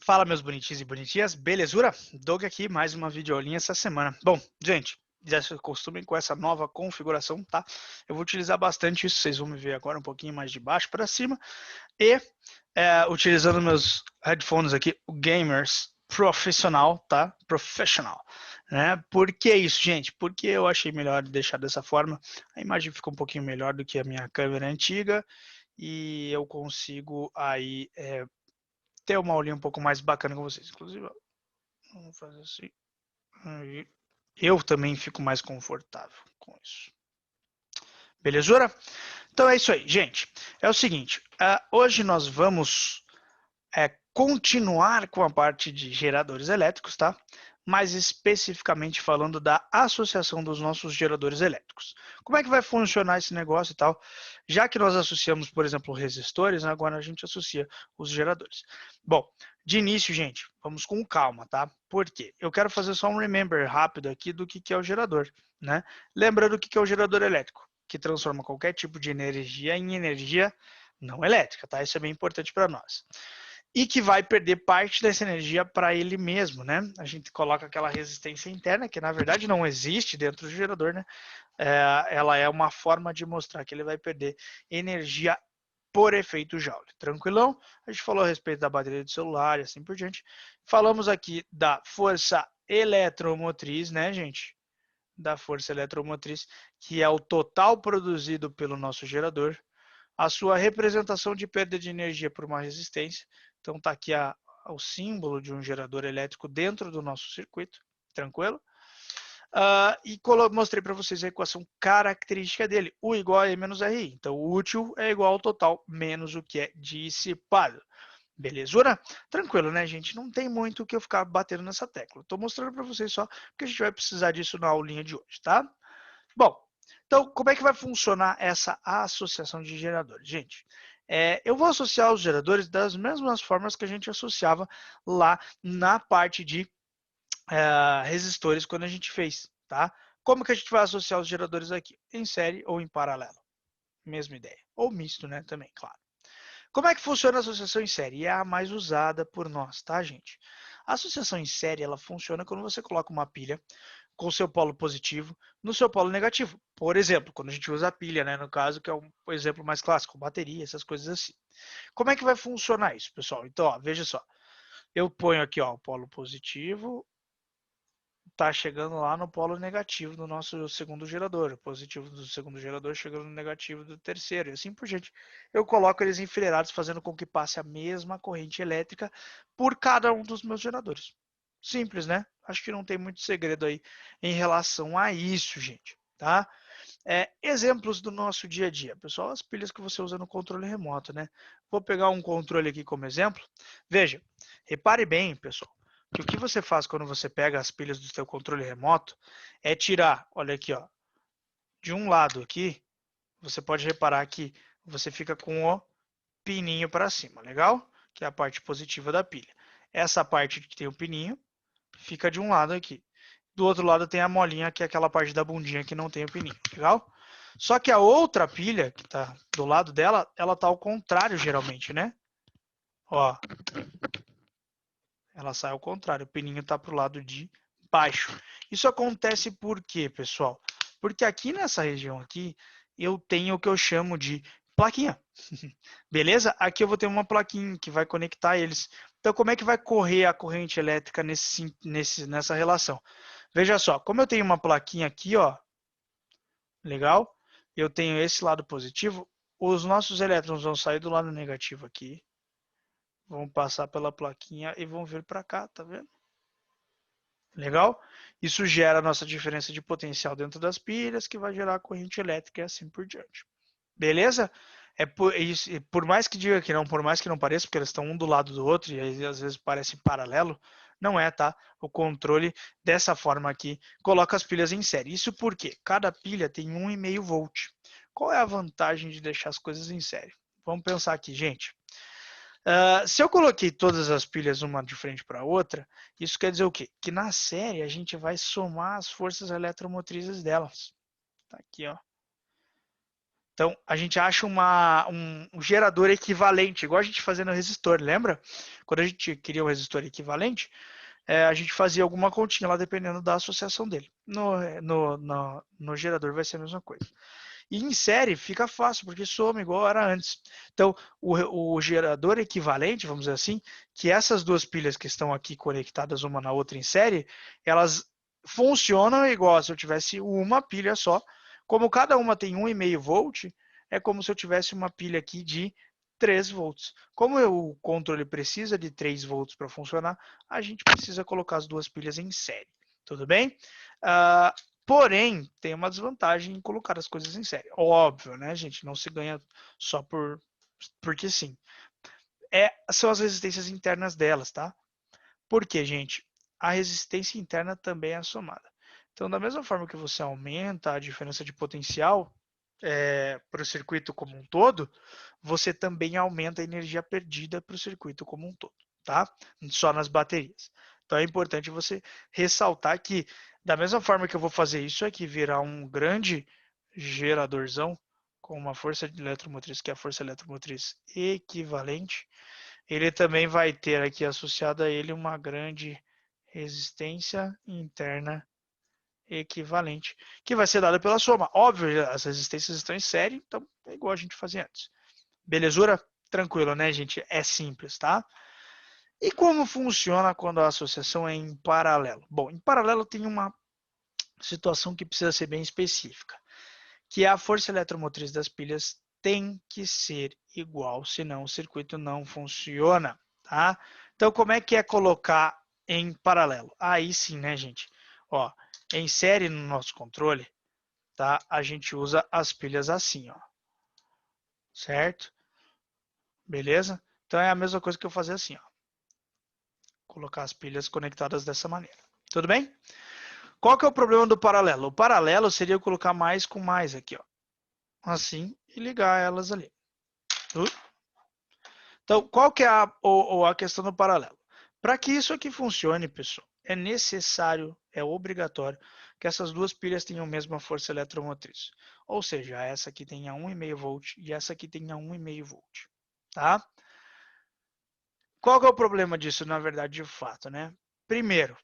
Fala, meus bonitinhos e bonitinhas, belezura? Doug aqui, mais uma videoaulinha essa semana. Bom, gente, já se acostumem com essa nova configuração, tá? Eu vou utilizar bastante isso, vocês vão me ver agora um pouquinho mais de baixo para cima. E utilizando meus headphones aqui, o Gamers Profissional, tá? Professional, né? Por que isso, gente? Porque eu achei melhor deixar dessa forma. A imagem fica um pouquinho melhor do que a minha câmera antiga e eu consigo aí ter uma aulinha um pouco mais bacana com vocês. Inclusive, vamos fazer assim. Aí. Eu também fico mais confortável com isso. Belezura? Então é isso aí, gente. É o seguinte, hoje nós vamos continuar com a parte de geradores elétricos, tá? Mais especificamente falando da associação dos nossos geradores elétricos. Como é que vai funcionar esse negócio e tal? Já que nós associamos, por exemplo, resistores, agora a gente associa os geradores. Bom, de início, gente, vamos com calma, tá? Por quê? Eu quero fazer só um remember rápido aqui do que é o gerador, né? Lembrando o que é o gerador elétrico, que transforma qualquer tipo de energia em energia não elétrica, tá? Isso é bem importante para nós. E que vai perder parte dessa energia para ele mesmo, né? A gente coloca aquela resistência interna, que na verdade não existe dentro do gerador, né? Ela é uma forma de mostrar que ele vai perder energia por efeito Joule. Tranquilão? A gente falou a respeito da bateria do celular e assim por diante. Falamos aqui da força eletromotriz, né, gente? Da força eletromotriz, que é o total produzido pelo nosso gerador, a sua representação de perda de energia por uma resistência. Então está aqui o símbolo de um gerador elétrico dentro do nosso circuito, tranquilo? E mostrei para vocês a equação característica dele, U igual a E menos RI. Então o útil é igual ao total menos o que é dissipado. Belezura? Tranquilo, né, gente? Não tem muito o que eu ficar batendo nessa tecla. Estou mostrando para vocês só porque a gente vai precisar disso na aulinha de hoje, tá? Bom, então como é que vai funcionar essa associação de geradores? Gente, eu vou associar os geradores das mesmas formas que a gente associava lá na parte de resistores quando a gente fez, tá? Como que a gente vai associar os geradores aqui? Em série ou em paralelo? Mesma ideia. Ou misto, né? Também, claro. Como é que funciona a associação em série? É a mais usada por nós, tá, gente? A associação em série, ela funciona quando você coloca uma pilha com o seu polo positivo no seu polo negativo. Por exemplo, quando a gente usa a pilha, né, no caso, que é um exemplo mais clássico, bateria, essas coisas assim. Como é que vai funcionar isso, pessoal? Então, ó, veja só. Eu ponho aqui ó, o polo positivo, está chegando lá no polo negativo do nosso segundo gerador, o positivo do segundo gerador chegando no negativo do terceiro, e assim por diante. Eu coloco eles enfileirados, fazendo com que passe a mesma corrente elétrica por cada um dos meus geradores. Simples, né? Acho que não tem muito segredo aí em relação a isso, gente, tá? Exemplos do nosso dia a dia. Pessoal, as pilhas que você usa no controle remoto, né? Vou pegar um controle aqui como exemplo. Veja, repare bem, pessoal, que o que você faz quando você pega as pilhas do seu controle remoto é tirar, olha aqui, ó, de um lado aqui, você pode reparar que você fica com o pininho para cima, legal? Que é a parte positiva da pilha. Essa parte que tem o pininho fica de um lado aqui. Do outro lado tem a molinha, que é aquela parte da bundinha que não tem o pininho, legal? Só que a outra pilha, que está do lado dela, ela está ao contrário geralmente, né? Ó, ela sai ao contrário, o pininho está para o lado de baixo. Isso acontece por quê, pessoal? Porque aqui nessa região aqui, eu tenho o que eu chamo de plaquinha. Beleza? Aqui eu vou ter uma plaquinha que vai conectar eles. Então, como é que vai correr a corrente elétrica nessa relação? Veja só, como eu tenho uma plaquinha aqui, ó, legal? Eu tenho esse lado positivo, os nossos elétrons vão sair do lado negativo aqui, vão passar pela plaquinha e vão vir para cá, tá vendo? Legal? Isso gera a nossa diferença de potencial dentro das pilhas, que vai gerar a corrente elétrica e assim por diante. Beleza? Por mais que diga que não, por mais que não pareça, porque eles estão um do lado do outro e aí, às vezes parece paralelo, não é, tá? O controle dessa forma aqui coloca as pilhas em série. Isso porque cada pilha tem 1,5 volt. Qual é a vantagem de deixar as coisas em série? Vamos pensar aqui, gente. Se eu coloquei todas as pilhas uma de frente para a outra, isso quer dizer o quê? Que na série a gente vai somar as forças eletromotrizes delas. Tá aqui, ó. Então, a gente acha um gerador equivalente, igual a gente fazia no resistor, lembra? Quando a gente queria um resistor equivalente, a gente fazia alguma continha lá, dependendo da associação dele. No gerador vai ser a mesma coisa. E em série fica fácil, porque soma igual era antes. Então, o gerador equivalente, vamos dizer assim, que essas duas pilhas que estão aqui conectadas uma na outra em série, elas funcionam igual se eu tivesse uma pilha só. Como cada uma tem 1,5 volt, é como se eu tivesse uma pilha aqui de 3 volts. Como o controle precisa de 3 volts para funcionar, a gente precisa colocar as duas pilhas em série. Tudo bem? Porém, tem uma desvantagem em colocar as coisas em série. Óbvio, né, gente? Não se ganha só porque sim. São as resistências internas delas, tá? Por quê, gente? A resistência interna também é somada. Então, da mesma forma que você aumenta a diferença de potencial para o circuito como um todo, você também aumenta a energia perdida para o circuito como um todo, tá? Só nas baterias. Então é importante você ressaltar que, da mesma forma que eu vou fazer isso aqui virar um grande geradorzão com uma força eletromotriz, que é a força eletromotriz equivalente, ele também vai ter aqui associado a ele uma grande resistência interna equivalente, que vai ser dada pela soma. Óbvio, as resistências estão em série, então é igual a gente fazia antes. Belezura? Tranquilo, né, gente? É simples, tá? E como funciona quando a associação é em paralelo? Bom, em paralelo tem uma situação que precisa ser bem específica, que a força eletromotriz das pilhas tem que ser igual, senão o circuito não funciona, tá? Então, como é que é colocar em paralelo? Aí sim, né, gente? Ó, em série no nosso controle, tá? A gente usa as pilhas assim, ó. Certo? Beleza? Então é a mesma coisa que eu fazer assim, ó. Colocar as pilhas conectadas dessa maneira. Tudo bem? Qual que é o problema do paralelo? O paralelo seria eu colocar mais com mais aqui, ó. Assim, e ligar elas ali. Então, qual que é a questão do paralelo? Para que isso aqui funcione, pessoal, é necessário, é obrigatório, que essas duas pilhas tenham a mesma força eletromotriz. Ou seja, essa aqui tenha 1,5 volt e essa aqui tenha 1,5 volt. Tá? Qual que é o problema disso, na verdade, de fato, né? Primeiro,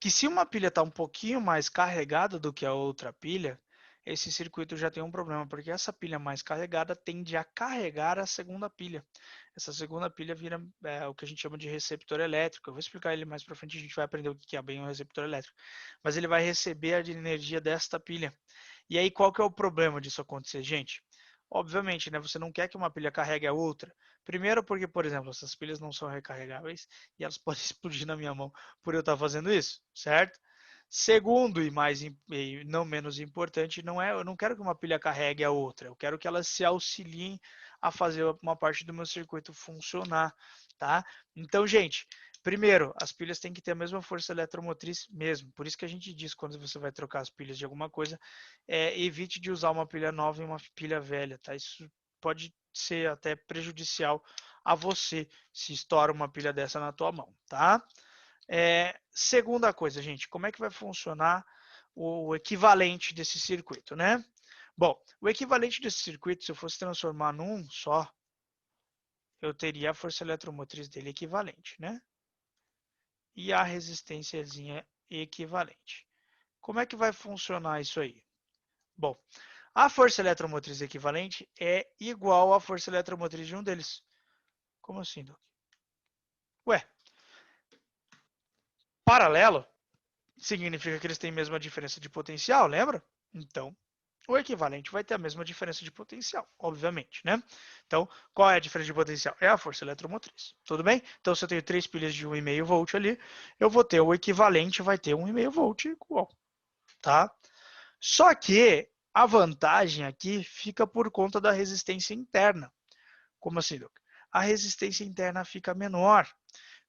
que se uma pilha está um pouquinho mais carregada do que a outra pilha, esse circuito já tem um problema, porque essa pilha mais carregada tende a carregar a segunda pilha. Essa segunda pilha vira o que a gente chama de receptor elétrico. Eu vou explicar ele mais para frente, a gente vai aprender o que é bem um receptor elétrico. Mas ele vai receber a energia desta pilha. E aí, qual que é o problema disso acontecer, gente? Obviamente, né, você não quer que uma pilha carregue a outra. Primeiro porque, por exemplo, essas pilhas não são recarregáveis e elas podem explodir na minha mão por eu estar fazendo isso, certo? Segundo, e não menos importante, eu não quero que uma pilha carregue a outra, eu quero que elas se auxiliem a fazer uma parte do meu circuito funcionar, tá? Então, gente, primeiro, as pilhas têm que ter a mesma força eletromotriz mesmo. Por isso que a gente diz, quando você vai trocar as pilhas de alguma coisa, evite de usar uma pilha nova e uma pilha velha, tá? Isso pode ser até prejudicial a você se estoura uma pilha dessa na tua mão, tá? Segunda coisa, gente, como é que vai funcionar o equivalente desse circuito, né? Bom, o equivalente desse circuito, se eu fosse transformar num só, eu teria a força eletromotriz dele equivalente, né? E a resistênciazinha equivalente. Como é que vai funcionar isso aí? Bom, a força eletromotriz equivalente é igual à força eletromotriz de um deles. Como assim, Doc? Ué, paralelo significa que eles têm a mesma diferença de potencial, lembra? Então, o equivalente vai ter a mesma diferença de potencial, obviamente, né? Então, qual é a diferença de potencial? É a força eletromotriz, tudo bem? Então, se eu tenho 3 pilhas de 1,5 volt ali, eu vou ter o equivalente, vai ter 1,5 volt igual, tá? Só que a vantagem aqui fica por conta da resistência interna. Como assim, Doc? A resistência interna fica menor.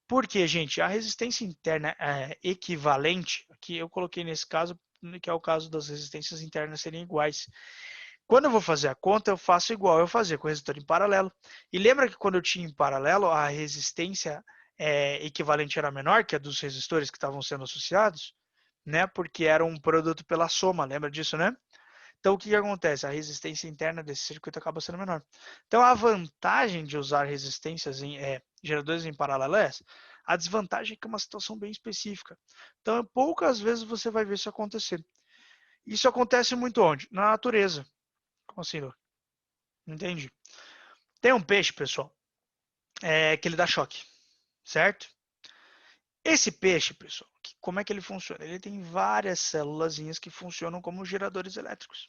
Por quê, gente? A resistência interna equivalente, aqui eu coloquei nesse caso, que é o caso das resistências internas serem iguais. Quando eu vou fazer a conta, eu faço igual eu fazia com o resistor em paralelo. E lembra que quando eu tinha em paralelo, a resistência equivalente era menor que a dos resistores que estavam sendo associados? Né? Porque era um produto pela soma, lembra disso, né? Então, o que acontece? A resistência interna desse circuito acaba sendo menor. Então, a vantagem de usar resistências geradores em paralelo é essa. A desvantagem é que é uma situação bem específica. Então, poucas vezes você vai ver isso acontecer. Isso acontece muito onde? Na natureza. Como assim, Lu? Entende? Tem um peixe, pessoal, que ele dá choque, certo? Esse peixe, pessoal, como é que ele funciona? Ele tem várias célulazinhas que funcionam como geradores elétricos.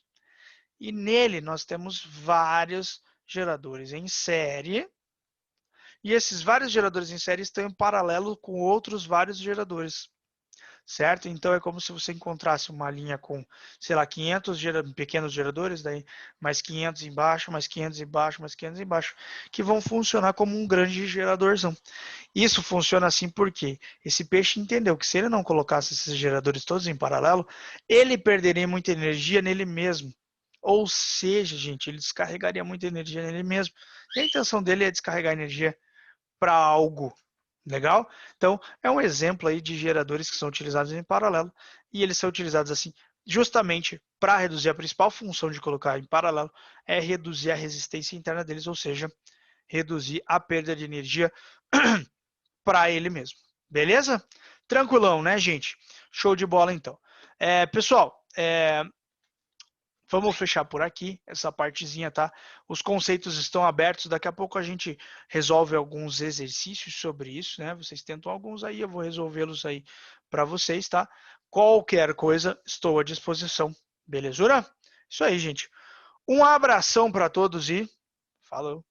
E nele nós temos vários geradores em série. E esses vários geradores em série estão em paralelo com outros vários geradores. Certo? Então é como se você encontrasse uma linha com, sei lá, 500 pequenos geradores, daí mais 500 embaixo, mais 500 embaixo, mais 500 embaixo, que vão funcionar como um grande geradorzão. Isso funciona assim porque esse peixe entendeu que se ele não colocasse esses geradores todos em paralelo, ele perderia muita energia nele mesmo. Ou seja, gente, ele descarregaria muita energia nele mesmo. E a intenção dele é descarregar energia para algo. Legal? Então, é um exemplo aí de geradores que são utilizados em paralelo e eles são utilizados assim justamente para reduzir a principal função de colocar em paralelo é reduzir a resistência interna deles, ou seja, reduzir a perda de energia para ele mesmo. Beleza? Tranquilão, né, gente? Show de bola, então. Pessoal, vamos fechar por aqui essa partezinha, tá? Os conceitos estão abertos. Daqui a pouco a gente resolve alguns exercícios sobre isso, né? Vocês tentam alguns aí, eu vou resolvê-los aí para vocês, tá? Qualquer coisa, estou à disposição. Belezura? Isso aí, gente. Um abração para todos e falou!